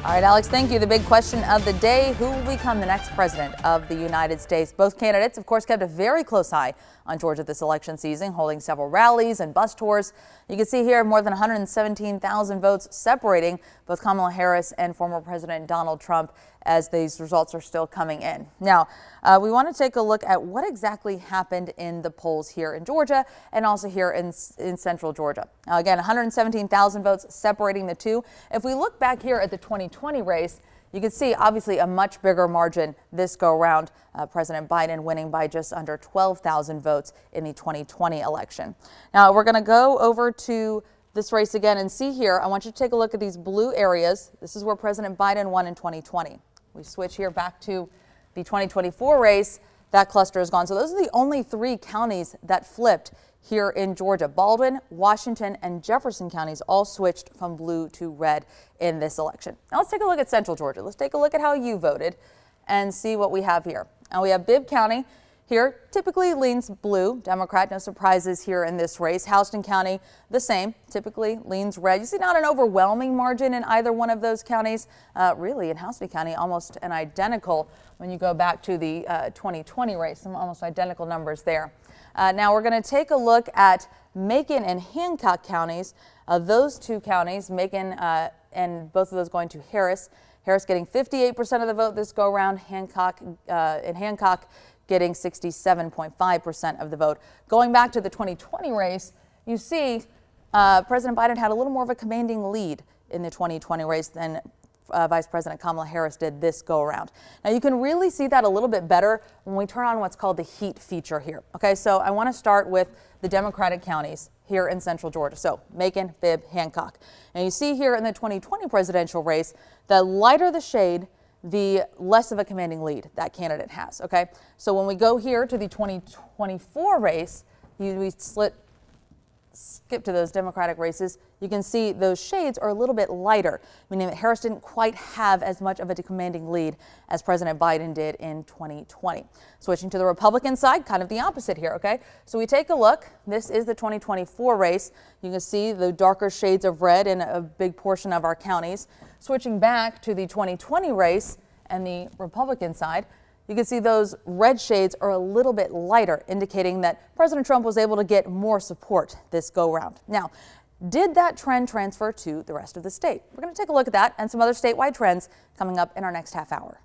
All right, Alex, thank you. The big question of the day, who will become the next president of the United States? Both candidates, of course, kept a very close eye on Georgia this election season, holding several rallies and bus tours. You can see here more than 117,000 votes separating both Kamala Harris and former President Donald Trump as these results are still coming in. Now, we want to take a look at what exactly happened in the polls here in Georgia and also here in central Georgia. Now, again, 117,000 votes separating the two. If we look back here at the 2020 race, you can see obviously a much bigger margin this go around. President Biden winning by just under 12,000 votes in the 2020 election. Now we're going to go over to this race again and see here. I want you to take a look at these blue areas. This is where President Biden won in 2020. We switch here back to the 2024 race. That cluster is gone. So those are the only three counties that flipped here in Georgia. Baldwin, Washington, and Jefferson counties all switched from blue to red in this election. Now let's take a look at central Georgia. Let's take a look at how you voted and see what we have here. Now we have Bibb County here, typically leans blue, Democrat, no surprises here in this race. Houston County, the same, typically leans red. You see not an overwhelming margin in either one of those counties. Really, in Houston County, almost an identical when you go back to the 2020 race, some almost identical numbers there. Now we're going to take a look at Macon and Hancock counties. Those two counties, Macon and both of those going to Harris. Harris getting 58% of the vote this go around. Hancock getting 67.5% of the vote. Going back to the 2020 race, you see President Biden had a little more of a commanding lead in the 2020 race than Vice President Kamala Harris did this go around. Now you can really see that a little bit better when we turn on what's called the heat feature here. Okay, so I want to start with the Democratic counties here in central Georgia. So Macon, Bibb, Hancock. And you see here in the 2020 presidential race, the lighter the shade, the less of a commanding lead that candidate has. Okay, so when we go here to the 2024 race, we skip to those Democratic races, you can see those shades are a little bit lighter, meaning that Harris didn't quite have as much of a commanding lead as President Biden did in 2020. Switching to the Republican side, kind of the opposite here, okay? So we take a look. This is the 2024 race. You can see the darker shades of red in a big portion of our counties. Switching back to the 2020 race and the Republican side, you can see those red shades are a little bit lighter, indicating that President Trump was able to get more support this go round. Now, did that trend transfer to the rest of the state? We're going to take a look at that and some other statewide trends coming up in our next half hour.